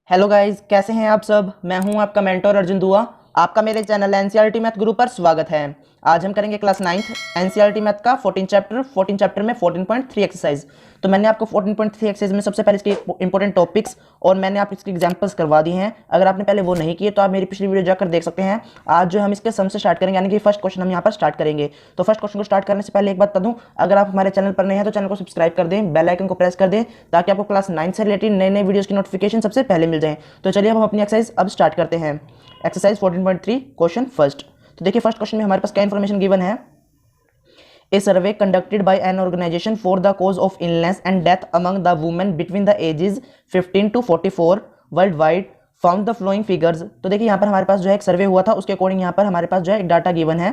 Hello guys, कैसे हैं आप सब। मैं हूं आपका मेंटर अर्जुन दुआ। आपका मेरे चैनल एनसीईआरटी मैथ गुरु पर स्वागत है। आज हम करेंगे क्लास 9th एनसीईआरटी मैथ का 14 चैप्टर में 14.3 एक्सरसाइज। तो मैंने आपको 14.3 एक्सरसाइज में सबसे पहले इसके इंपॉर्टेंट टॉपिक्स और मैंने आप इसके एग्जांपल्स करवा दिए हैं। अगर आपने पहले वो नहीं किए तो आप मेरी पिछली वीडियो जाकर देख सकते हैं। आज जो हम इसके सम से स्टार्ट करेंगे, यानी कि फर्स्ट क्वेश्चन हम यहाँ पर स्टार्ट करेंगे। तो फर्स्ट क्वेश्चन को स्टार्ट करने से पहले एक बात बता दूं, अगर आप हमारे चैनल पर नए हैं तो चैनल को सब्सक्राइब कर दें, बेल आइकन को प्रेस कर दें ताकि आपको क्लास 9 से रिलेटेड नए नए वीडियोस की नोटिफिकेशन सबसे पहले मिल जाए। तो चलिए हम अपनी एक्सरसाइज अब स्टार्ट करते हैं। Exercise 14.3 question first. तो देखिए फर्स्ट क्वेश्चन में हमारे पास क्या इन्फॉर्मेशन गिवन है। A survey conducted by an organization for the cause of illness and death among the women between the ages 15 to 44 world wide found the following figures. तो देखिए यहाँ पर हमारे पास जो है एक सर्वे हुआ था, उसके अकॉर्डिंग यहाँ पर हमारे पास जो है एक डाटा गिवन है।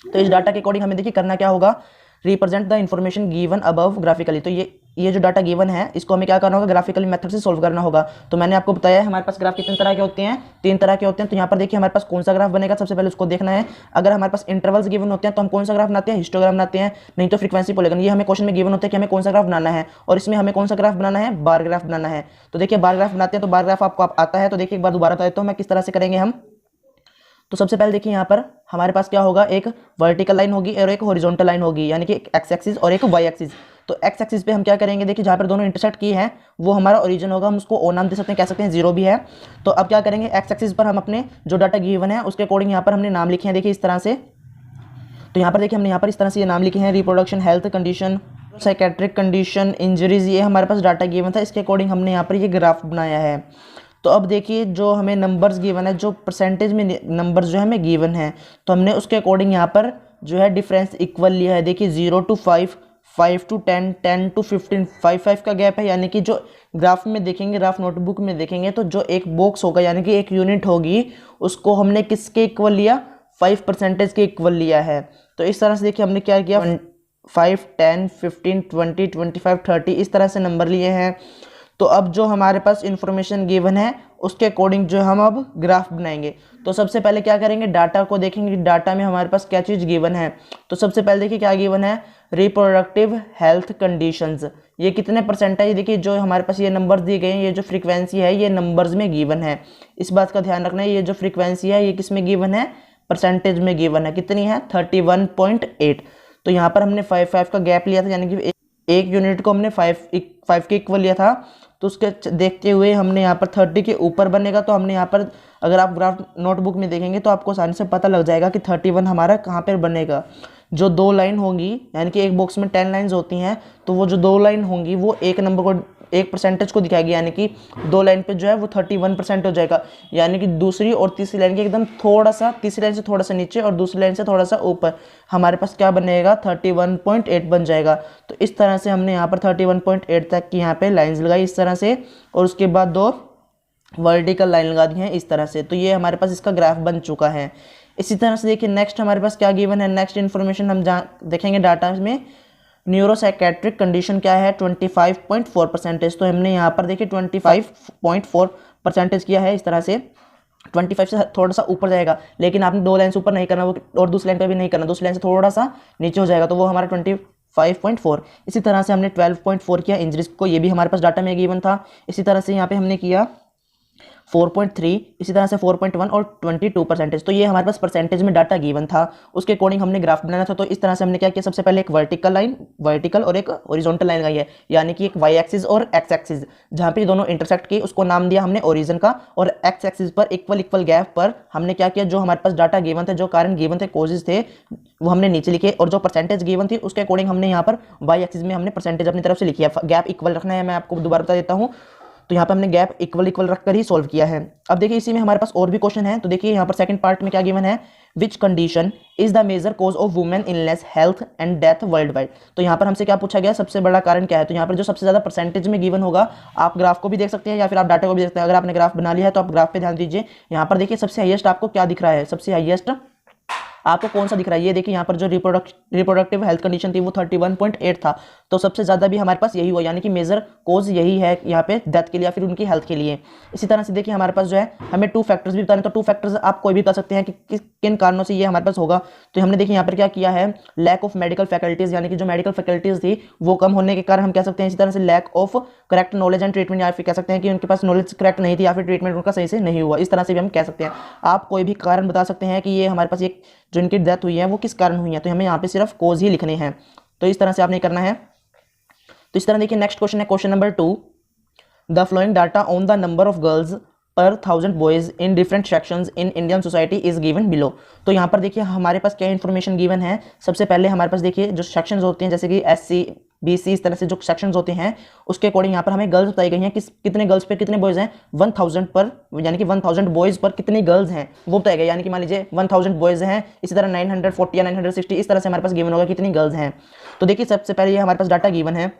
तो इस डाटा के अकॉर्डिंग हमें देखिए करना क्या होगा, represent the information given above graphically. तो ये जो डाटा गिवन है इसको हमें क्या करना होगा, ग्राफिकल मेथड से सॉल्व करना होगा। तो मैंने आपको बताया है हमारे पास ग्राफ कितने तरह के होते हैं, 3 तरह के होते हैं। तो यहाँ पर देखिए हमारे पास कौन सा ग्राफ बनेगा, सबसे पहले उसको देखना है। अगर हमारे पास इंटरवल्स गिवन होते हैं तो हम कौन सा ग्राफ बनाते हैं, हिस्टोग्राम बनाते हैं, नहीं तो फ्रीक्वेंसी पॉलीगन। ये हमें क्वेश्चन में गिवन होता है कि हमें कौन सा ग्राफ बनाना है, और इसमें हमें कौन सा ग्राफ बनाना है, बार ग्राफ बनाना है। तो देखिए बार ग्राफ बनाते हैं, तो बार ग्राफ आपको आता है। तो देखिए एक बार दोबारा बता देता हूँ मैं किस तरह से करेंगे हम। तो सबसे पहले देखिए यहाँ पर हमारे पास क्या होगा, एक वर्टिकल लाइन होगी और एक हॉरिजॉन्टल लाइन होगी, यानी कि एक एक्स एक्सिस और एक वाई एक्सिस। तो एक्स एक्सिस पे हम क्या करेंगे, देखिए जहाँ पर दोनों इंटरसेक्ट की है वो हमारा ओरिजिन होगा, हम उसको ओ नाम दे सकते हैं, कह सकते हैं जीरो भी है। तो अब क्या करेंगे, एक्स एक्सिस पर हम अपने जो डाटा गिवन है उसके अकॉर्डिंग यहाँ पर हमने नाम लिखे हैं, देखिए इस तरह से। तो यहाँ पर देखिए हमने यहाँ पर इस तरह से ये नाम लिखे हैं, reproduction, health condition, psychiatric condition, injuries, ये हमारे पास डाटा गिवन था। इसके अकॉर्डिंग हमने यहाँ पर ये ग्राफ बनाया है। तो अब देखिए जो हमें नंबर्स गिवन है, जो परसेंटेज में नंबर्स जो है हमें गिवन है, तो हमने उसके अकॉर्डिंग यहाँ पर जो है डिफरेंस इक्वल लिया है। देखिए 0 to 5, 5 to 10, 10 to 15, 5 का गैप है। यानी कि जो ग्राफ में देखेंगे, ग्राफ नोटबुक में देखेंगे, तो जो एक बॉक्स होगा यानी कि एक यूनिट होगी, उसको हमने किसके इक्वल लिया, 5% के इक्वल लिया है। तो इस तरह से देखिए हमने क्या किया, 5, 10, 15, 20, 25, 30 इस तरह से नंबर लिए हैं। तो अब जो हमारे पास इंफॉर्मेशन गिवन है उसके अकॉर्डिंग जो हम अब ग्राफ बनाएंगे। तो सबसे पहले क्या करेंगे, डाटा को देखेंगे, डाटा में हमारे पास क्या चीज़ गिवन है। तो सबसे पहले देखिए क्या गिवन है, रिप्रोडक्टिव हेल्थ कंडीशंस। ये कितने परसेंट है, ये देखिए जो हमारे पास ये नंबर्स दिए गए हैं, ये जो फ्रीक्वेंसी है ये नंबर्स में गिवन है। इस बात का ध्यान रखना है, ये जो फ्रीक्वेंसी है ये किस में गिवन है, परसेंटेज में गिवन है। कितनी है, 31.8। तो यहाँ पर हमने 5 का गैप लिया था, यानी कि एक यूनिट को हमने 5 के इक्वल लिया था। तो उसके देखते हुए हमने यहाँ पर 30 के ऊपर बनेगा। तो हमने यहाँ पर अगर आप ग्राफ नोटबुक में देखेंगे तो आपको आसानी से पता लग जाएगा कि 31 हमारा कहाँ पर बनेगा। जो 2 लाइन होंगी, यानी कि एक बॉक्स में 10 लाइन्स होती हैं, तो वो जो 2 लाइन होंगी वो एक नंबर को, एक परसेंटेज को दिखाएगी, यानी कि 2 लाइन पे जो है वो 31% हो जाएगा। यानी कि दूसरी और तीसरी लाइन के एकदम थोड़ा सा, तीसरी लाइन से थोड़ा सा नीचे और दूसरी लाइन से थोड़ा सा ऊपर हमारे पास क्या बनेगा, 31.8 बन जाएगा। तो इस तरह से हमने यहाँ पर 31.8 तक की यहाँ पे लाइन्स लगाई इस तरह से, और उसके बाद 2 वर्टिकल लाइन लगा दी हैं इस तरह से। तो ये हमारे पास इसका ग्राफ बन चुका है। इसी तरह से देखिए नेक्स्ट हमारे पास क्या गिवन है, नेक्स्ट इन्फॉर्मेशन हम जहाँ देखेंगे डाटा में, न्यूरोसाइकेट्रिक कंडीशन क्या है, 25.4%। तो हमने यहाँ पर देखिए 25.4% किया है इस तरह से। 25 से थोड़ा सा ऊपर जाएगा, लेकिन आपने 2 लाइन से ऊपर नहीं करना वो, और दूसरी लाइन पे भी नहीं करना, दूसरी लाइन से थोड़ा सा नीचे हो जाएगा, तो वो हमारा 25.4। इसी तरह से हमने 12.4 किया इंजरीज को, ये भी हमारे पास डाटा में गिवन था। इसी तरह से यहाँ पे हमने किया 4.3, इसी तरह से 4.1 और 22%। तो ये हमारे पास परसेंटेज में डाटा गिवन था, उसके अकॉर्डिंग हमने ग्राफ बनाना था। तो इस तरह से हमने क्या किया, सबसे पहले एक वर्टिकल और एक हॉरिजॉन्टल लाइन लगाई है, यानी कि एक वाई एक्सिस और एक्स एक्सिस, जहाँ पे दोनों इंटरसेक्ट की उसको नाम दिया हमने ओरिजिन का। और एक्स एक्सिस पर इक्वल गैप पर हमने क्या किया, जो हमारे पास डाटा गिवन थे, जो कारण गिवन थे, कोजेज थे, वो हमने नीचे लिखे, और जो परसेंटेज गिवन थी उसके अकॉर्डिंग हमने यहाँ पर वाई एक्सिस में हमने परसेंटेज अपनी तरफ से लिखी है। गैप इक्वल रखना है, मैं आपको दोबारा बता देता हूँ। तो यहाँ पे हमने गैप इक्वल रखकर ही सॉल्व किया है। अब देखिए इसी में हमारे पास और भी क्वेश्चन है। तो देखिए यहाँ पर सेकंड पार्ट में क्या गिवन है, which condition is the major cause of women illness, health and death worldwide. तो यहाँ पर हमसे क्या पूछा गया, सबसे बड़ा कारण क्या है। तो यहाँ पर जो सबसे ज्यादा परसेंटेज में गिवन होगा, आप ग्राफ को भी देख सकते हैं या फिर आप डाटा को भी देख सकते हैं। अगर आपने ग्राफ बना लिया है तो आप ग्राफ पे ध्यान दीजिए। यहाँ पर देखिए सबसे हाईएस्ट आपको क्या दिख रहा है, सबसे हाईएस्ट आपको कौन सा दिख रहा है? ये देखिए यहाँ पर जो रिप्रोडक्टिव हेल्थ कंडीशन थी वो 31.8 था, तो सबसे ज़्यादा भी हमारे पास यही हुआ, यानी कि मेजर कोज यही है यहाँ पे डेथ के लिए या फिर उनकी हेल्थ के लिए। इसी तरह से देखिए हमारे पास जो है हमें 2 फैक्टर्स भी बताने, तो 2 फैक्टर्स आप कोई भी बता सकते हैं कि किन कारणों से ये हमारे पास होगा। तो हमने देखिए यहाँ पर क्या किया है, लैक ऑफ मेडिकल फैकल्टीज, यानी कि जो मेडिकल फैकल्टीज थी वो कम होने के कारण हम कह सकते हैं। इसी तरह से lack of correct knowledge and treatment, या फिर कह सकते हैं कि उनके पास नॉलेज करेक्ट नहीं थी या फिर ट्रीटमेंट उनका सही से नहीं हुआ, इस तरह से भी हम कह सकते हैं। आप कोई भी कारण बता सकते हैं कि ये हमारे पास एक जो इनकी डेथ हुई है वो किस कारण हुई है, तो हमें यहाँ पे सिर्फ कोज ही लिखने हैं। तो इस तरह से आपने करना है। तो इस तरह देखिए नेक्स्ट क्वेश्चन है question number 2, the flowing data on the number of girls पर 1000 boys in different sections in Indian society is given below. तो यहाँ पर देखिए हमारे पास क्या इन्फॉर्मेशन गिवन है। सबसे पहले हमारे पास देखिए जो सेक्शंस होते हैं जैसे कि SC BC इस तरह से जो सेक्शंस होते हैं उसके अकॉर्डिंग यहाँ पर हमें गर्ल्स बताई गई हैं, कितने गर्ल्स पे कितने बॉयज़ हैं 1000 पर, यानी कि 1000 बॉयज़ पर कितनी गर्ल्स हैं वो बताया गया। यानी कि मान लीजिए 1000 बॉयज़ हैं, इसी तरह 940 या 960 इस तरह से हमारे पास गिवन होगा कितनी गर्ल्स हैं। तो देखिए सबसे पहले ये हमारे पास डाटा गिवन है,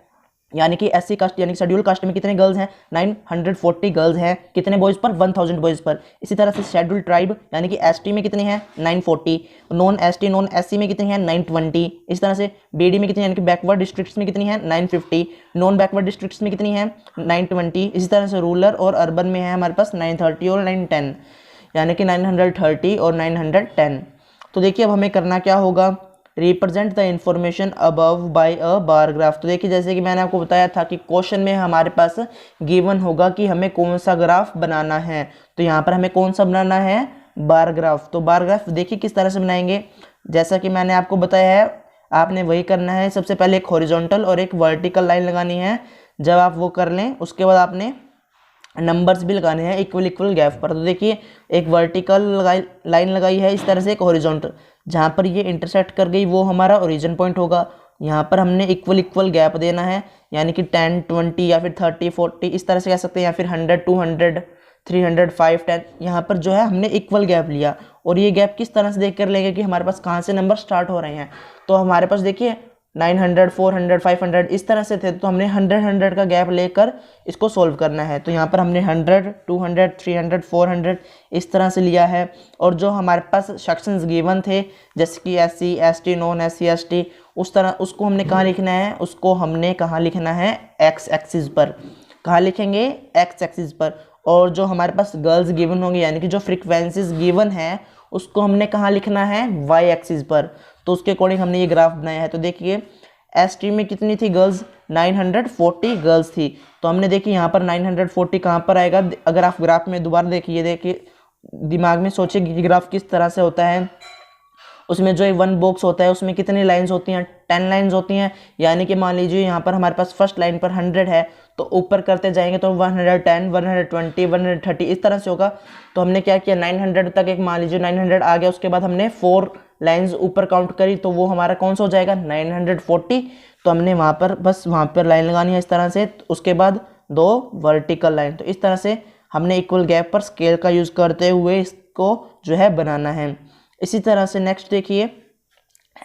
यानी कि SC कास्ट यानी कि शेड्यूल कास्ट में कितने गर्ल्स हैं 940 गर्ल्स हैं, कितने बॉयज़ पर 1000 बॉयज़ पर। इसी तरह से शेड्यूल ट्राइब यानी कि ST में कितनी है 940, नॉन ST नॉन SC में कितनी है 920। इस तरह से BD में कितनी यानी कि बैकवर्ड डिस्ट्रिक्ट्स में कितनी है 950, नॉन बैकवर्ड डिस्ट्रिक्ट्स में कितनी है 920। इसी तरह से रूरल और अर्बन में है हमारे पास 930 और 910, यानी कि 930 और 910। तो देखिए अब हमें करना क्या होगा, represent the information above by a bar graph. तो देखिए जैसे कि मैंने आपको बताया था कि क्वेश्चन में हमारे पास गिवन होगा कि हमें कौन सा ग्राफ बनाना है, तो यहाँ पर हमें कौन सा बनाना है बार ग्राफ। तो बार ग्राफ देखिए किस तरह से बनाएंगे, जैसा कि मैंने आपको बताया है आपने वही करना है। सबसे पहले एक हॉरिजॉन्टल और एक वर्टिकल लाइन लगानी है। जब आप वो कर लें उसके बाद आपने नंबर्स भी लगाने हैं इक्वल गैप पर। तो देखिए एक वर्टिकल लाइन लगाई है इस तरह से, एक हॉरिजॉन्टल, जहाँ पर ये इंटरसेक्ट कर गई वो हमारा ओरिजिन पॉइंट होगा। यहाँ पर हमने इक्वल गैप देना है, यानी कि 10 20 या फिर 30 40 इस तरह से कह सकते हैं, या फिर 100 200 300 5 10। यहाँ पर जो है हमने इक्वल गैप लिया, और ये गैप किस तरह से देख कर लेंगे कि हमारे पास कहाँ से नंबर स्टार्ट हो रहे हैं। तो हमारे पास देखिए 900 400 500 इस तरह से थे, तो हमने 100 का गैप लेकर इसको सोल्व करना है। तो यहाँ पर हमने 100 200 300 400 इस तरह से लिया है। और जो हमारे पास सेक्शंस गिवन थे जैसे कि SC ST non SC ST उस तरह उसको हमने कहाँ लिखना है, उसको हमने कहाँ लिखना है X एक्सिस पर। कहाँ लिखेंगे X एक्सिस पर। और जो हमारे पास गर्ल्स गिवन होंगे यानी कि जो फ्रीक्वेंसीज गिवन है उसको हमने कहाँ लिखना है Y एक्सिस पर। तो उसके अकॉर्डिंग हमने ये ग्राफ बनाया है। तो देखिए ST में कितनी थी गर्ल्स 940 गर्ल्स थी, तो हमने देखिए यहाँ पर 940 कहाँ पर आएगा। अगर आप ग्राफ में दोबारा देखिए दिमाग में सोचिए कि ग्राफ किस तरह से होता है। उसमें जो वन बॉक्स होता है उसमें कितनी लाइंस होती हैं 10 लाइंस होती हैं, यानी कि मान लीजिए यहाँ पर हमारे पास फर्स्ट लाइन पर 100 है तो ऊपर करते जाएंगे तो 110 120 130 इस तरह से होगा। तो हमने क्या किया 900 तक एक मान लीजिए 900 आ गया, उसके बाद हमने 4 लाइंस ऊपर काउंट करी तो वो हमारा कौन सा हो जाएगा 940। तो हमने वहाँ पर बस वहाँ पर लाइन लगानी है इस तरह से, उसके बाद 2 वर्टिकल लाइन। तो इस तरह से हमने इक्वल गैप पर स्केल का यूज़ करते हुए इसको जो है बनाना है। इसी तरह से नेक्स्ट देखिए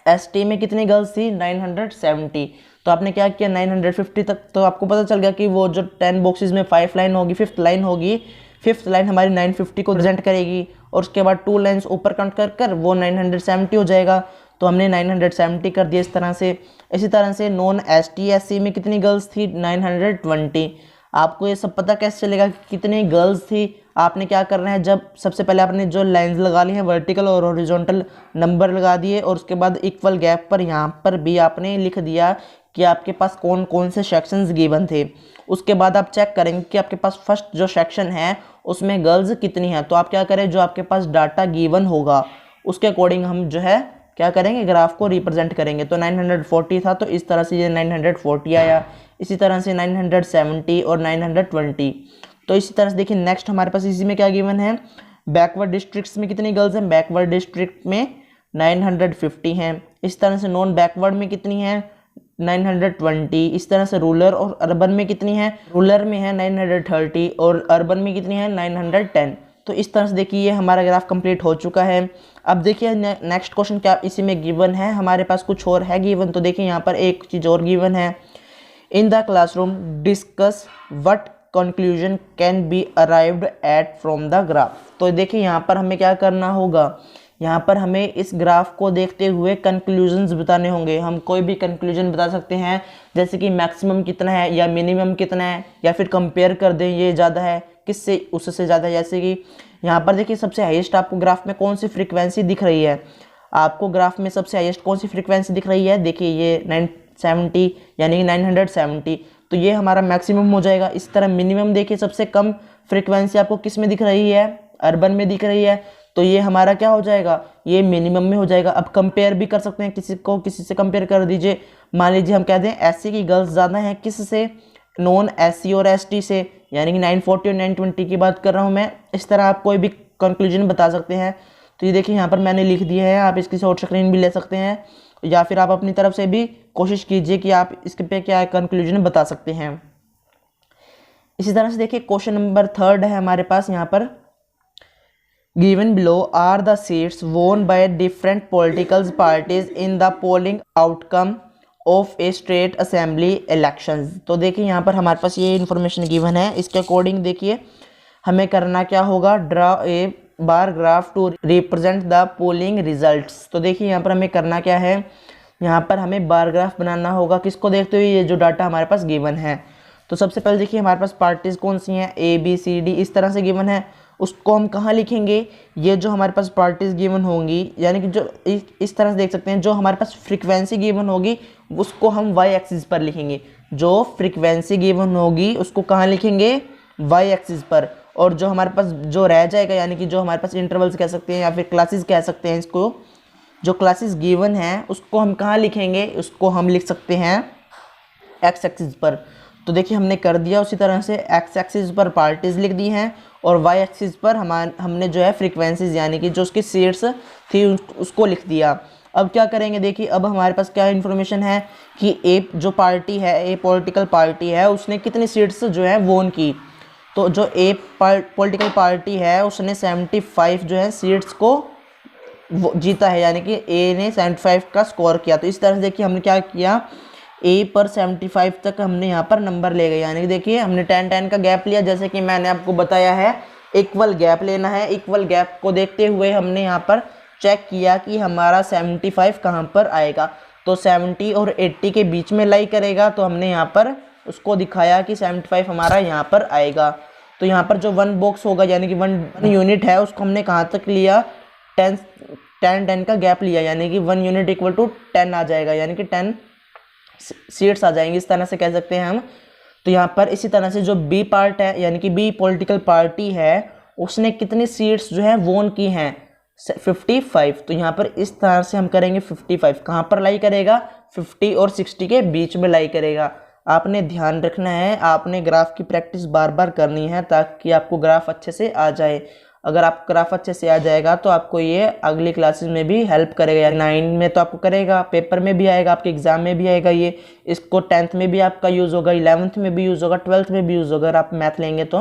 ST में कितनी गर्ल्स थी 970, तो आपने क्या किया 950 तक। तो आपको पता चल गया कि वो जो 10 बॉक्सेस में 5 लाइन होगी, 5th लाइन होगी, 5th लाइन हमारी 950 को रिप्रेजेंट करेगी, और उसके बाद 2 लाइन्स ऊपर काउंट कर कर वो 970 हो जाएगा। तो हमने 970 कर दिया इस तरह से। इसी तरह से नॉन ST SC में कितनी गर्ल्स थी 920। आपको ये सब पता कैसे चलेगा कि कितनी गर्ल्स थी। आपने क्या करना है, जब सबसे पहले आपने जो लाइंस लगा ली हैं वर्टिकल और हॉरिजॉन्टल नंबर लगा दिए, और उसके बाद इक्वल गैप पर यहाँ पर भी आपने लिख दिया कि आपके पास कौन कौन से सेक्शंस गिवन थे। उसके बाद आप चेक करेंगे कि आपके पास फर्स्ट जो सेक्शन है उसमें गर्ल्स कितनी हैं। तो आप क्या करें, जो आपके पास डाटा गिवन होगा उसके अकॉर्डिंग हम जो है क्या करेंगे ग्राफ को रिप्रेजेंट करेंगे। तो 940 था तो इस तरह से ये 940 आया, इसी तरह से 970 और 920। तो इसी तरह से देखिए नेक्स्ट हमारे पास इसी में क्या गिवन है, बैकवर्ड डिस्ट्रिक्ट्स में कितनी गर्ल्स हैं, बैकवर्ड डिस्ट्रिक्ट में 950 हैं। इस तरह से नॉन बैकवर्ड में कितनी है 920। इस तरह से रूरल और अर्बन में कितनी है, रूरल में है 930 और अर्बन में कितनी है 910। तो इस तरह से देखिए ये हमारा ग्राफ कंप्लीट हो चुका है। अब देखिए नेक्स्ट क्वेश्चन क्या इसी में गिवन है, हमारे पास कुछ और है गिवन। तो देखिए यहाँ पर एक चीज़ और गिवन है, in the classroom discuss what conclusion can be arrived at from the graph. तो देखिए यहाँ पर हमें क्या करना होगा यहाँ पर हमें इस ग्राफ को देखते हुए कंक्लूजन्स बताने होंगे। हम कोई भी कंक्लूजन बता सकते हैं, जैसे कि मैक्सिमम कितना है या मिनिमम कितना है, या फिर कंपेयर कर दें ये ज़्यादा है किससे, उससे ज़्यादा है। जैसे कि यहाँ पर देखिए सबसे हाईएस्ट आपको ग्राफ में कौन सी फ्रीक्वेंसी दिख रही है, आपको ग्राफ में सबसे हाईएस्ट कौन सी फ्रीक्वेंसी दिख रही है, देखिए ये 970 यानी कि 970, तो ये हमारा मैक्सिमम हो जाएगा। इस तरह मिनिमम देखिए सबसे कम फ्रीक्वेंसी आपको किस में दिख रही है, अर्बन में दिख रही है, तो ये हमारा क्या हो जाएगा, ये मिनिमम में हो जाएगा। अब कंपेयर भी कर सकते हैं, किसी को किसी से कंपेयर कर दीजिए। मान लीजिए हम कहते हैं एससी की गर्ल्स ज़्यादा हैं किससे, नॉन एससी और एसटी से, यानी कि 940 और 920 की बात कर रहा हूँ मैं। इस तरह आप कोई भी कंक्लूजन बता सकते हैं। तो ये देखिए यहाँ पर मैंने लिख दिया है, आप इसकी शॉर्ट स्क्रीन भी ले सकते हैं, या फिर आप अपनी तरफ से भी कोशिश कीजिए कि आप इसके पे क्या कंक्लूजन बता सकते हैं। इसी तरह से देखिए क्वेश्चन नंबर 3 है हमारे पास यहाँ पर, given below are the seats won by different political parties in the polling outcome of a state assembly elections. तो देखिए यहाँ पर हमारे पास ये इन्फॉर्मेशन गिवन है, इसके अकॉर्डिंग देखिए हमें करना क्या होगा, draw a bar graph to represent the polling results. तो देखिए यहाँ पर हमें करना क्या है, यहाँ पर हमें बार ग्राफ बनाना होगा, किसको देखते हुए, ये जो डाटा हमारे पास गिवन है। तो सबसे पहले देखिए हमारे पास पार्टीज कौन सी हैं, ए बी सी डी इस तरह से गिवन है, उसको हम कहाँ लिखेंगे, ये जो हमारे पास पार्टीज गिवन होंगी, यानी कि जो इस तरह से देख सकते हैं, जो हमारे पास फ्रीक्वेंसी गिवन होगी उसको हम वाई एक्सिस पर लिखेंगे, जो फ्रीक्वेंसी गिवन होगी उसको कहाँ लिखेंगे, वाई एक्सिस पर। और जो हमारे पास जो रह जाएगा, यानी कि जो हमारे पास इंटरवल्स कह सकते हैं या फिर क्लासेस कह सकते हैं इसको, जो क्लासेस गिवन हैं उसको हम कहाँ लिखेंगे, उसको हम लिख सकते हैं एक्स एक्सिस पर। तो देखिए हमने कर दिया, उसी तरह से एक्स एक्सिस पर पार्टीज लिख दी हैं, और वाई एक्सिस पर हमने जो है फ्रीक्वेंसीज यानी कि जो उसकी सीट्स थी उसको लिख दिया। अब क्या करेंगे, देखिए अब हमारे पास क्या इन्फॉर्मेशन है कि ए जो पार्टी है, ए पॉलिटिकल पार्टी है, उसने कितनी सीट्स जो है वोन की। तो जो ए पॉलिटिकल पार्टी है उसने 75 जो है सीट्स को जीता है, यानी कि ए ने 75 का स्कोर किया। तो इस तरह से देखिए हमने क्या किया, ए पर 75 तक हमने यहाँ पर नंबर ले गए, यानी कि देखिए हमने 10-10 का गैप लिया, जैसे कि मैंने आपको बताया है इक्वल गैप लेना है। इक्वल गैप को देखते हुए हमने यहाँ पर चेक किया कि हमारा 75 कहाँ पर आएगा, तो 70 और 80 के बीच में लाई करेगा, तो हमने यहाँ पर उसको दिखाया कि 75 हमारा यहाँ पर आएगा। तो यहाँ पर जो 1 बॉक्स होगा यानी कि 1 यूनिट है उसको हमने कहाँ तक लिया, 10 का गैप लिया, यानी कि 1 यूनिट इक्वल टू 10 आ जाएगा, यानी कि 10 सीट्स आ जाएंगी, इस तरह से कह सकते हैं हम। तो यहाँ पर इसी तरह से जो बी पार्ट है यानी कि बी पॉलिटिकल पार्टी है उसने कितनी सीट्स जो है वोन की हैं, 55। तो यहाँ पर इस तरह से हम करेंगे 55 कहाँ पर लाई करेगा, 50 और 60 के बीच में लाई करेगा। आपने ध्यान रखना है, आपने ग्राफ की प्रैक्टिस बार बार करनी है ताकि आपको ग्राफ अच्छे से आ जाए। अगर आप ग्राफ अच्छे से आ जाएगा तो आपको ये अगली क्लासेस में भी हेल्प करेगा। 9 में तो आपको करेगा, पेपर में भी आएगा, आपके एग्जाम में भी आएगा ये, इसको 10th में भी आपका यूज़ होगा, 11th में भी यूज़ होगा, 12th में भी यूज़ होगा। अगर आप मैथ लेंगे तो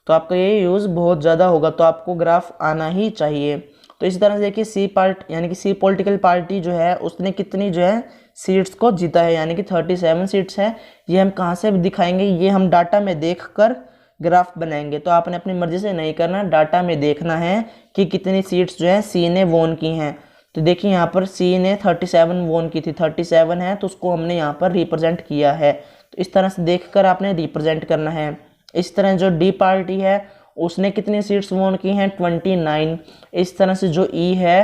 आपका ये यूज़ बहुत ज़्यादा होगा, तो आपको ग्राफ आना ही चाहिए। तो इसी तरह से देखिए सी पार्ट यानी कि सी पॉलिटिकल पार्टी जो है उसने कितनी जो है सीट्स को जीता है, यानी कि 37 सीट्स है। ये हम कहाँ से दिखाएंगे, ये हम डाटा में देखकर ग्राफ बनाएंगे। तो आपने अपनी मर्जी से नहीं करना, डाटा में देखना है कि कितनी सीट्स जो है सी ने वोन की हैं। तो देखिए यहाँ पर सी ने 37 वोन की थी, 37 है तो उसको हमने यहाँ पर रिप्रेजेंट किया है। तो इस तरह से देखकर आपने रिप्रेजेंट करना है। इस तरह जो डी पार्टी है उसने कितनी सीट्स वोन की हैं, 29। इस तरह से जो ई है,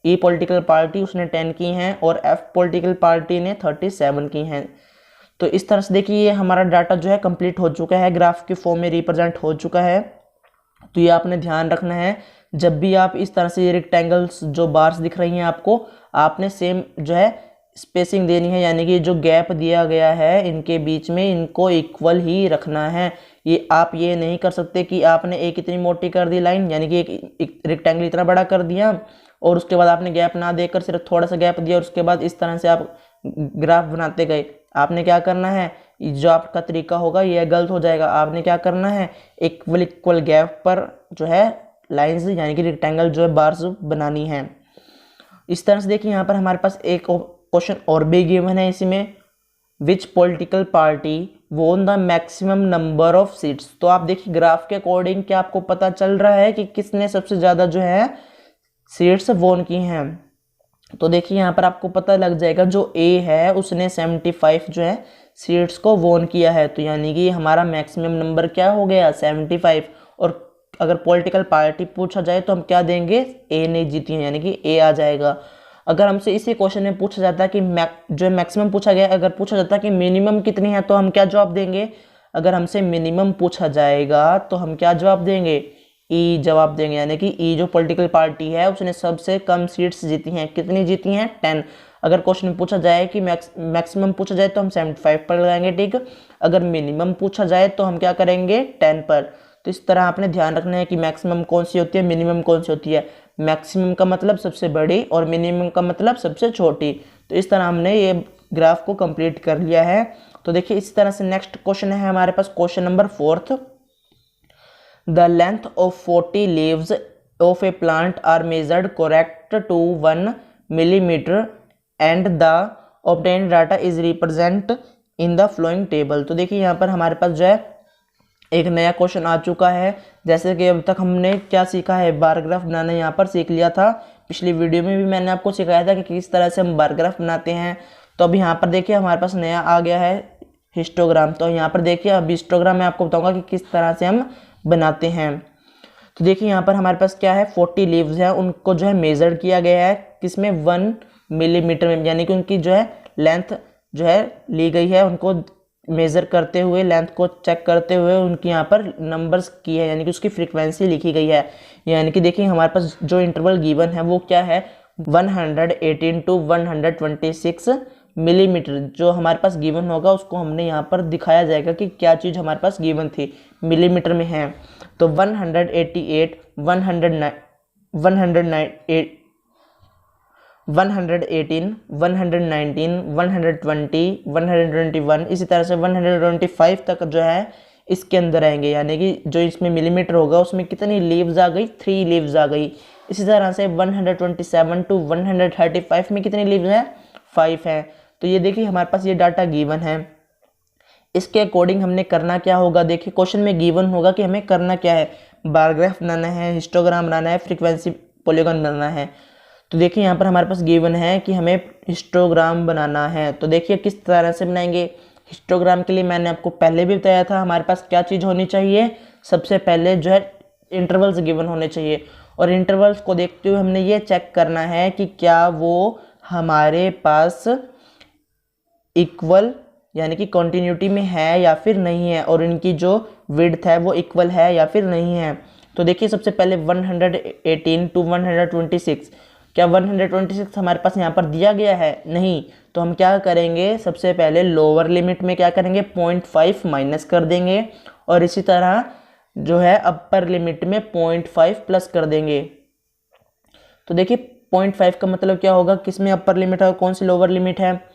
ई पॉलिटिकल पार्टी उसने 10 की हैं, और एफ पॉलिटिकल पार्टी ने 37 की हैं। तो इस तरह से देखिए ये हमारा डाटा जो है कंप्लीट हो चुका है, ग्राफ के फॉर्म में रिप्रेजेंट हो चुका है। तो ये आपने ध्यान रखना है, जब भी आप इस तरह से ये रेक्टेंगल्स जो बार्स दिख रही हैं आपको, आपने सेम जो है स्पेसिंग देनी है, यानी कि जो गैप दिया गया है इनके बीच में इनको इक्वल ही रखना है। ये आप ये नहीं कर सकते कि आपने एक इतनी मोटी कर दी लाइन, यानी कि एक रेक्टेंगल इतना बड़ा कर दिया और उसके बाद आपने गैप ना देकर सिर्फ थोड़ा सा गैप दिया और उसके बाद इस तरह से आप ग्राफ बनाते गए। आपने क्या करना है, जो आपका तरीका होगा ये गलत हो जाएगा। आपने क्या करना है, इक्वल गैप पर जो है लाइंस यानी कि रेक्टेंगल जो है बार्स बनानी है। इस तरह से देखिए यहाँ पर हमारे पास एक क्वेश्चन और भी गिवन है इसी में, विच political party won the maximum number of seats. तो आप देखिए ग्राफ के अकॉर्डिंग क्या आपको पता चल रहा है कि किसने सबसे ज़्यादा जो है सीट्स वोन की हैं। तो देखिए यहाँ पर आपको पता लग जाएगा, जो ए है उसने 75 जो है सीट्स को वोन किया है, तो यानी कि हमारा मैक्सिमम नंबर क्या हो गया 75। और अगर पॉलिटिकल पार्टी पूछा जाए तो हम क्या देंगे, ए ने जीती है, यानी कि ए आ जाएगा। अगर हमसे इसी क्वेश्चन में पूछा जाता है कि जो मैक्सिमम पूछा गया, अगर पूछा जाता है कि मिनिमम कितनी है तो हम क्या जवाब देंगे। अगर हमसे मिनिमम पूछा जाएगा तो हम क्या जवाब देंगे, ई जवाब देंगे, यानी कि ई जो पॉलिटिकल पार्टी है उसने सबसे कम सीट्स जीती हैं। कितनी जीती हैं, 10। अगर क्वेश्चन में पूछा जाए कि मैक्सिमम पूछा जाए तो हम 75 पर लगाएंगे टिक। अगर मिनिमम पूछा जाए तो हम क्या करेंगे 10 पर। तो इस तरह आपने ध्यान रखना है कि मैक्सिमम कौन सी होती है, मिनिमम कौन सी होती है। मैक्सिमम का मतलब सबसे बड़ी और मिनिमम का मतलब सबसे छोटी। तो इस तरह हमने ये ग्राफ को कंप्लीट कर लिया है। तो देखिए इस तरह से नेक्स्ट क्वेश्चन है हमारे पास, question number 4। The length of 40 leaves of a plant are measured correct to 1 millimeter and the obtained data is represent in the following table। तो देखिए यहाँ पर हमारे पास जो है एक नया क्वेश्चन आ चुका है। जैसे कि अब तक हमने क्या सीखा है, बार ग्राफ बनाना यहाँ पर सीख लिया था। पिछली वीडियो में भी मैंने आपको सिखाया था कि किस तरह से हम बार ग्राफ बनाते हैं। तो अब यहाँ पर देखिए हमारे पास नया आ गया है हिस्टोग्राम। तो यहाँ पर देखिए अब हिस्टोग्राम मैं आपको बताऊंगा कि किस तरह से हम बनाते हैं। तो देखिए यहाँ पर हमारे पास क्या है, 40 लीव्स हैं, उनको जो है मेजर किया गया है किसमें 1 मिलीमीटर में, यानी कि उनकी जो है लेंथ जो है ली गई है। उनको मेज़र करते हुए, लेंथ को चेक करते हुए उनकी यहाँ पर नंबर्स की है, यानी कि उसकी फ्रीक्वेंसी लिखी गई है। यानी कि देखिए हमारे पास जो इंटरवल गिवन है वो क्या है, 118 टू 126 मिलीमीटर। जो हमारे पास गिवन होगा उसको हमने यहाँ पर दिखाया जाएगा कि क्या चीज़ हमारे पास गिवन थी, मिलीमीटर में है। तो 188, 118, 119, 120, 121, इसी तरह से 125 तक जो है इसके अंदर आएंगे। यानी कि जो इसमें मिलीमीटर होगा उसमें कितनी लीव्स आ गई, 3 लीव्स आ गई। इसी तरह से 127 टू 135 में कितनी लीव्स हैं, 5 हैं। तो ये देखिए हमारे पास ये डाटा गिवन है। इसके अकॉर्डिंग हमने करना क्या होगा, देखिए क्वेश्चन में गिवन होगा कि हमें करना क्या है, बार ग्राफ बनाना है, हिस्टोग्राम बनाना है, फ्रीक्वेंसी पॉलीगॉन बनाना है। तो देखिए यहाँ पर हमारे पास गिवन है कि हमें हिस्टोग्राम बनाना है। तो देखिए किस तरह से बनाएंगे। हिस्टोग्राम के लिए मैंने आपको पहले भी बताया था, हमारे पास क्या चीज़ होनी चाहिए, सबसे पहले जो है इंटरवल्स गिवन होने चाहिए। और इंटरवल्स को देखते हुए हमने ये चेक करना है कि क्या वो हमारे पास इक्वल यानी कि कंटिन्यूटी में है या फिर नहीं है, और इनकी जो विड्थ है वो इक्वल है या फिर नहीं है। तो देखिए सबसे पहले 118 टू 126, क्या 126 हमारे पास यहाँ पर दिया गया है, नहीं। तो हम क्या करेंगे, सबसे पहले लोअर लिमिट में क्या करेंगे, 0.5 माइनस कर देंगे, और इसी तरह जो है अपर लिमिट में 0.5 प्लस कर देंगे। तो देखिए 0.5 का मतलब क्या होगा, किस में अपर लिमिट है और कौन सी लोअर लिमिट है।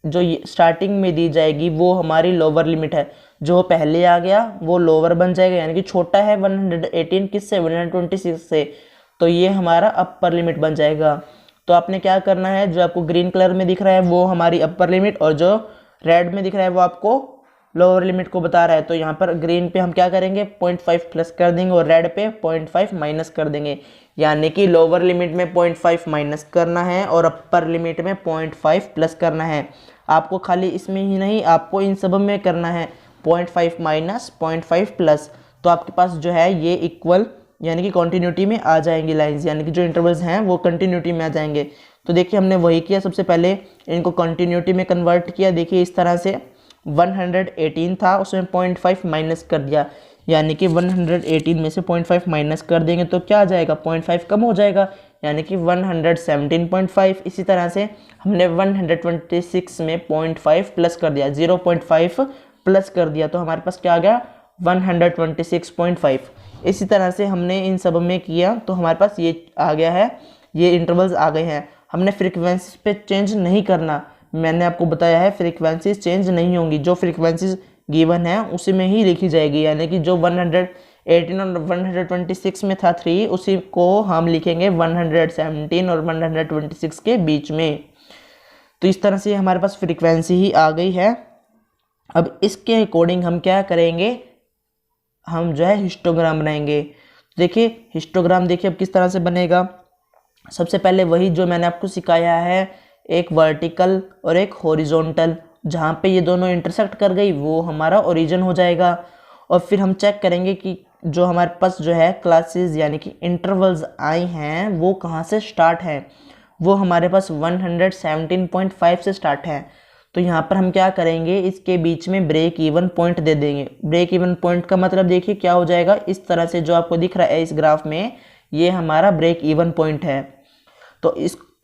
जो स्टार्टिंग में दी जाएगी वो हमारी लोअर लिमिट है, जो पहले आ गया वो लोअर बन जाएगा, यानी कि छोटा है 118 किससे, 126 से, तो ये हमारा अपर लिमिट बन जाएगा। तो आपने क्या करना है, जो आपको ग्रीन कलर में दिख रहा है वो हमारी अपर लिमिट, और जो रेड में दिख रहा है वो आपको लोअर लिमिट को बता रहा है। तो यहाँ पर ग्रीन पे हम क्या करेंगे, 0.5 प्लस कर देंगे, और रेड पे 0.5 माइनस कर देंगे। यानी कि लोअर लिमिट में 0.5 माइनस करना है और अपर लिमिट में 0.5 प्लस करना है। आपको खाली इसमें ही नहीं, आपको इन सब में करना है, 0.5 माइनस 0.5 प्लस। तो आपके पास जो है ये इक्वल यानी कि कंटिन्यूटी में आ जाएंगी लाइंस, यानी कि जो इंटरवल्स हैं वो कंटिन्यूटी में आ जाएंगे। तो देखिए हमने वही किया, सबसे पहले इनको कंटिन्यूटी में कन्वर्ट किया। देखिए इस तरह से 118 था, उसमें 0.5 माइनस कर दिया, यानी कि 118 में से 0.5 माइनस कर देंगे तो क्या आ जाएगा, 0.5 कम हो जाएगा, यानी कि 117.5। इसी तरह से हमने 126 में 0.5 प्लस कर दिया, 0.5 प्लस कर दिया, तो हमारे पास क्या आ गया, 126.5। इसी तरह से हमने इन सब में किया तो हमारे पास ये आ गया है, ये इंटरवल्स आ गए हैं। हमने फ्रीक्वेंसी पे चेंज नहीं करना, मैंने आपको बताया है फ्रीक्वेंसीज चेंज नहीं होंगी, जो फ्रीक्वेंसीज गिवन है उसी में ही लिखी जाएगी। यानी कि जो 118 और 126 में था 3, उसी को हम लिखेंगे 117 और 126 के बीच में। तो इस तरह से हमारे पास फ्रीक्वेंसी ही आ गई है। अब इसके अकॉर्डिंग हम क्या करेंगे, हम जो है हिस्टोग्राम बनाएंगे। तो देखिए हिस्टोग्राम देखिए अब किस तरह से बनेगा। सबसे पहले वही जो मैंने आपको सिखाया है, एक वर्टिकल और एक हॉरिजॉन्टल, जहाँ पे ये दोनों इंटरसेक्ट कर गई वो हमारा ओरिजिन हो जाएगा। और फिर हम चेक करेंगे कि जो हमारे पास जो है क्लासेस यानी कि इंटरवल्स आए हैं वो कहाँ से स्टार्ट है, वो हमारे पास 117.5 से स्टार्ट है। तो यहाँ पर हम क्या करेंगे, इसके बीच में ब्रेक इवन पॉइंट दे देंगे। ब्रेक इवन पॉइंट का मतलब देखिए क्या हो जाएगा, इस तरह से जो आपको दिख रहा है इस ग्राफ में, ये हमारा ब्रेक इवन पॉइंट है। तो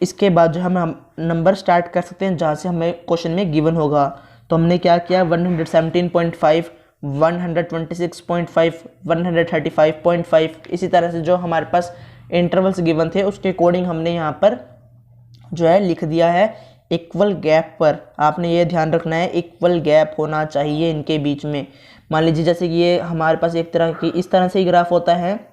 इसके बाद जो हम नंबर स्टार्ट कर सकते हैं जहाँ से हमें क्वेश्चन में गिवन होगा। तो हमने क्या किया, 117.5, 126.5, 135.5, इसी तरह से जो हमारे पास इंटरवल्स गिवन थे उसके अकॉर्डिंग हमने यहाँ पर जो है लिख दिया है। इक्वल गैप पर आपने ये ध्यान रखना है, इक्वल गैप होना चाहिए इनके बीच में। मान लीजिए जैसे कि ये हमारे पास एक तरह की इस तरह से ही ग्राफ होता है,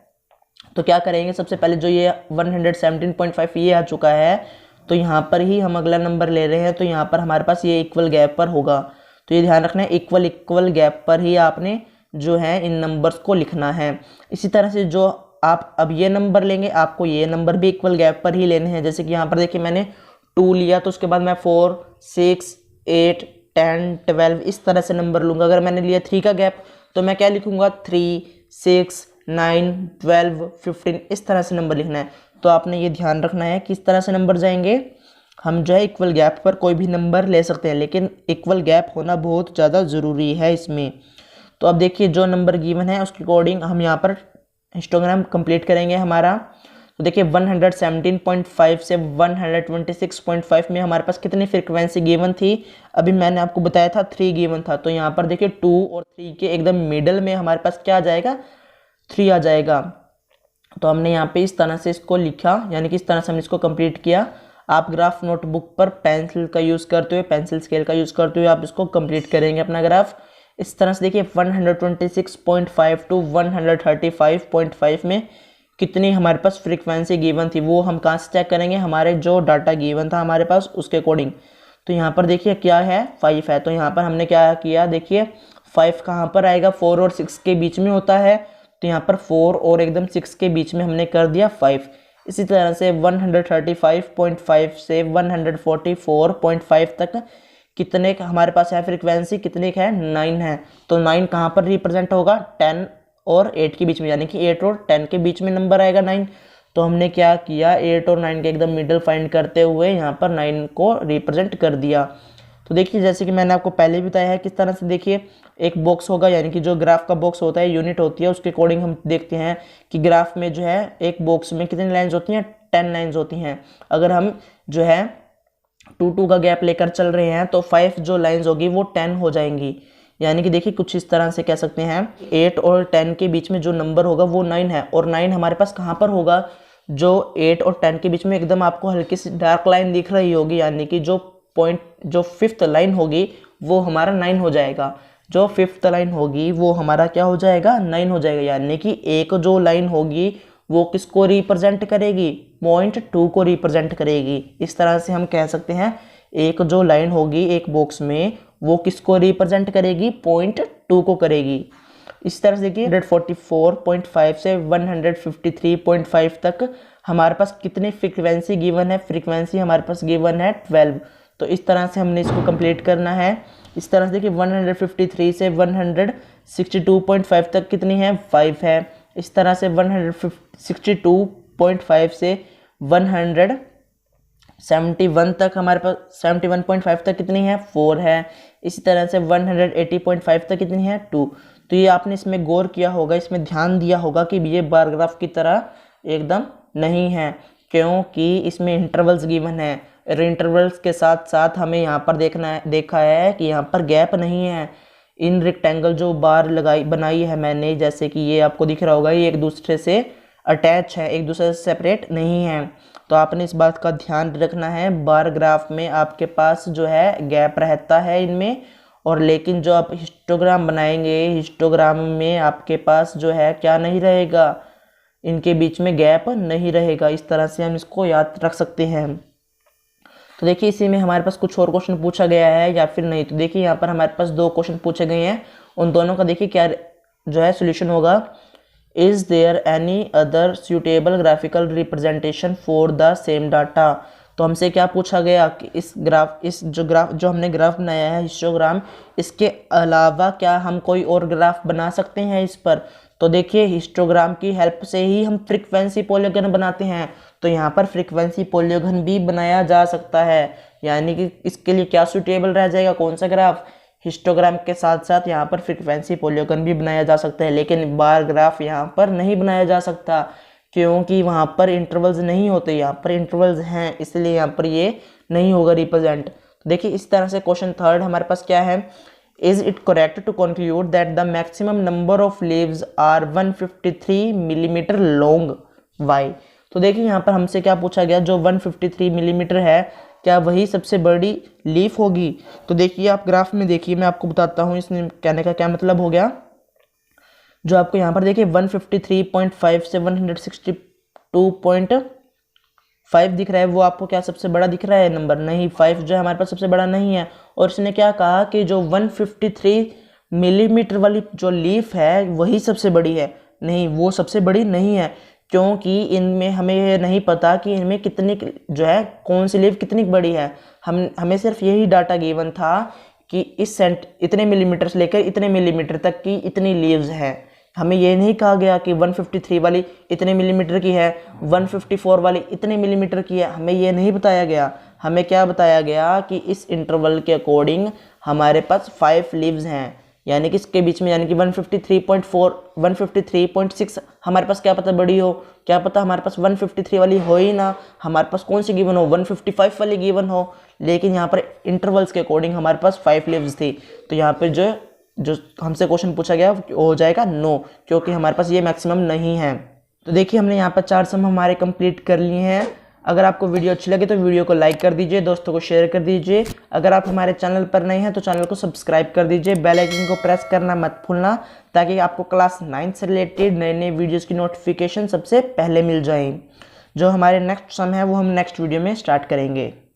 तो क्या करेंगे, सबसे पहले जो ये 117.5 ये आ चुका है, तो यहाँ पर ही हम अगला नंबर ले रहे हैं, तो यहाँ पर हमारे पास ये इक्वल गैप पर होगा। तो ये ध्यान रखना है, इक्वल गैप पर ही आपने जो है इन नंबर्स को लिखना है। इसी तरह से जो आप अब ये नंबर लेंगे, आपको ये नंबर भी इक्वल गैप पर ही लेने हैं। जैसे कि यहाँ पर देखिए मैंने 2 लिया, तो उसके बाद मैं 4, 6, 8, 10, 12 इस तरह से नंबर लूँगा। अगर मैंने लिया 3 का गैप, तो मैं क्या लिखूँगा, 3, 6, 9, 12, 15 इस तरह से नंबर लिखना है। तो आपने ये ध्यान रखना है किस तरह से नंबर जाएंगे। हम जो है इक्वल गैप पर कोई भी नंबर ले सकते हैं, लेकिन इक्वल गैप होना बहुत ज़्यादा ज़रूरी है इसमें। तो अब देखिए जो नंबर गिवन है उसके अकॉर्डिंग हम यहाँ पर हिस्टोग्राम कंप्लीट करेंगे हमारा। तो देखिए 117.5 से 126.5 में हमारे पास कितनी फ्रीक्वेंसी गिवन थी, अभी मैंने आपको बताया था 3 गिवन था। तो यहाँ पर देखिए 2 और 3 के एकदम मिडल में हमारे पास क्या आ जाएगा, 3 आ जाएगा। तो हमने यहाँ पे इस तरह से इसको लिखा, यानी कि इस तरह से हमने इसको कंप्लीट किया। आप ग्राफ नोटबुक पर पेंसिल का यूज़ करते हुए, पेंसिल स्केल का यूज़ करते हुए आप इसको कंप्लीट करेंगे अपना ग्राफ। इस तरह से देखिए 126.5 टू 135.5 में कितनी हमारे पास फ्रीक्वेंसी गिवन थी, वो हम कहाँ से चेक करेंगे, हमारे जो डाटा गिवन था हमारे पास उसके अकॉर्डिंग। तो यहाँ पर देखिए क्या है, 5 है। तो यहाँ पर हमने क्या किया, देखिए 5 कहाँ पर आएगा, 4 और 6 के बीच में होता है। तो यहाँ पर 4 और एकदम 6 के बीच में हमने कर दिया 5। इसी तरह से 135.5 से 144.5 तक कितने का हमारे पास है फ्रीक्वेंसी, कितने का है, 9 है। तो 9 कहाँ पर रिप्रेजेंट होगा, 10 और 8 के बीच में, यानी कि 8 और 10 के बीच में नंबर आएगा 9। तो हमने क्या किया, 8 और 9 के एकदम मिडल फाइंड करते हुए यहाँ पर 9 को रिप्रेजेंट कर दिया। तो देखिए जैसे कि मैंने आपको पहले भी बताया है किस तरह से, देखिए एक बॉक्स होगा, यानी कि जो ग्राफ का बॉक्स होता है यूनिट होती है, उसके अकॉर्डिंग हम देखते हैं कि ग्राफ में जो है एक बॉक्स में कितनी लाइंस होती हैं, 10 लाइंस होती हैं। अगर हम जो है 2 का गैप लेकर चल रहे हैं तो 5 जो लाइंस होगी वो 10 हो जाएंगी। यानी कि देखिए कुछ इस तरह से कह सकते हैं, 8 और 10 के बीच में जो नंबर होगा वो 9 है। और 9 हमारे पास कहाँ पर होगा, जो 8 और 10 के बीच में एकदम आपको हल्की सी डार्क लाइन दिख रही होगी, यानी कि जो पॉइंट जो 5th लाइन होगी वो हमारा 9 हो जाएगा। जो 5th लाइन होगी वो हमारा क्या हो जाएगा, 9 हो जाएगा। यानी कि एक जो लाइन होगी वो किसको रिप्रेजेंट करेगी, पॉइंट 2 को रिप्रेजेंट करेगी। इस तरह से हम कह सकते हैं एक जो लाइन होगी एक बॉक्स में वो किसको रिप्रेजेंट करेगी, पॉइंट 2 को करेगी। इस तरह से कि 144.5 से 153.5 तक हमारे पास कितनी फ्रीक्वेंसी गिवन है, फ्रीक्वेंसी हमारे पास गिवन है 12। तो इस तरह से हमने इसको कंप्लीट करना है। इस तरह से देखिए 153 से 162.5 तक कितनी है, 5 है। इस तरह से 162.5 से 171 तक हमारे पास 71.5 तक कितनी है, 4 है। इसी तरह से 180.5 तक कितनी है, 2। तो ये आपने इसमें गौर किया होगा, इसमें ध्यान दिया होगा कि ये बार ग्राफ की तरह एकदम नहीं है, क्योंकि इसमें इंटरवल्स गिवन है। इंटरवल्स के साथ साथ हमें यहाँ पर देखा है कि यहाँ पर गैप नहीं है। इन रेक्टेंगल जो बार बनाई है मैंने, जैसे कि ये आपको दिख रहा होगा, ये एक दूसरे से अटैच है, एक दूसरे से सेपरेट नहीं है। तो आपने इस बात का ध्यान रखना है, बार ग्राफ में आपके पास जो है गैप रहता है इनमें, और लेकिन जो आप हिस्टोग्राम बनाएंगे, हिस्टोग्राम में आपके पास जो है क्या नहीं रहेगा, इनके बीच में गैप नहीं रहेगा। इस तरह से हम इसको याद रख सकते हैं। तो देखिए इसी में हमारे पास कुछ और क्वेश्चन पूछा गया है या फिर नहीं। तो देखिए यहाँ पर हमारे पास 2 क्वेश्चन पूछे गए हैं, उन दोनों का देखिए क्या जो है सोल्यूशन होगा। Is there any other suitable graphical representation for the same data. तो हमसे क्या पूछा गया कि इस ग्राफ जो हमने ग्राफ बनाया है हिस्टोग्राम, इसके अलावा क्या हम कोई और ग्राफ बना सकते हैं इस पर। तो देखिए हिस्टोग्राम की हेल्प से ही हम फ्रीक्वेंसी पॉलीगन बनाते हैं, तो यहाँ पर फ्रीक्वेंसी पॉलीगन भी बनाया जा सकता है। यानी कि इसके लिए क्या सुटेबल रह जाएगा, कौन सा ग्राफ, हिस्टोग्राम के साथ साथ यहाँ पर फ्रीक्वेंसी पॉलीगन भी बनाया जा सकता है। लेकिन बार ग्राफ यहाँ पर नहीं बनाया जा सकता क्योंकि वहाँ पर इंटरवल्स नहीं होते, यहाँ पर इंटरवल्स हैं, इसलिए यहाँ पर ये नहीं होगा रिप्रेजेंट। देखिए इस तरह से क्वेश्चन थर्ड हमारे पास क्या है, is it correct to conclude that the maximum number of leaves are 153 millimetre long, why. तो देखिए यहाँ पर हमसे क्या पूछा गया, जो 153 मिलीमीटर है क्या वही सबसे बड़ी लीफ होगी। तो देखिए आप ग्राफ में देखिए, मैं आपको बताता हूँ इसमें कहने का क्या मतलब हो गया। जो आपको यहाँ पर देखिए 153.5 से 162.5 दिख रहा है, वो आपको क्या सबसे बड़ा दिख रहा है नंबर, नहीं, 5 जो है हमारे पास सबसे बड़ा नहीं है। और इसने क्या कहा कि जो 153 मिलीमीटर वाली जो लीफ है वही सबसे बड़ी है, नहीं वो सबसे बड़ी नहीं है, क्योंकि इनमें हमें ये नहीं पता कि इनमें कितनी जो है कौन सी लीफ कितनी बड़ी है। हमें सिर्फ यही डाटा गिवन था कि इस इतने मिलीमीटर से लेकर इतने मिलीमीटर तक की इतनी लीव्स हैं। हमें ये नहीं कहा गया कि 153 वाली इतने मिलीमीटर की है, 154 वाली इतने मिलीमीटर की है, हमें ये नहीं बताया गया। हमें क्या बताया गया कि इस इंटरवल के अकॉर्डिंग हमारे पास 5 लीव्स हैं, यानी कि इसके बीच में, यानी कि 153.4 153.6 हमारे पास क्या पता बड़ी हो, क्या पता हमारे पास 153 वाली हो ही ना, हमारे पास कौन सी गिवन हो, 155 वाली गिवन हो। लेकिन यहाँ पर इंटरवल्स के अकॉर्डिंग हमारे पास 5 लीव्स थी, तो यहाँ पर जो हमसे क्वेश्चन पूछा गया वो हो जाएगा नो, क्योंकि हमारे पास ये मैक्सिमम नहीं है। तो देखिए हमने यहाँ पर 4 सम हमारे कंप्लीट कर लिए हैं। अगर आपको वीडियो अच्छी लगे तो वीडियो को लाइक कर दीजिए, दोस्तों को शेयर कर दीजिए। अगर आप हमारे चैनल पर नए हैं तो चैनल को सब्सक्राइब कर दीजिए, बेल आइकन को प्रेस करना मत भूलना, ताकि आपको क्लास 9 से रिलेटेड नए नए वीडियोज़ की नोटिफिकेशन सबसे पहले मिल जाए। जो हमारे नेक्स्ट सम है वो हम नेक्स्ट वीडियो में स्टार्ट करेंगे।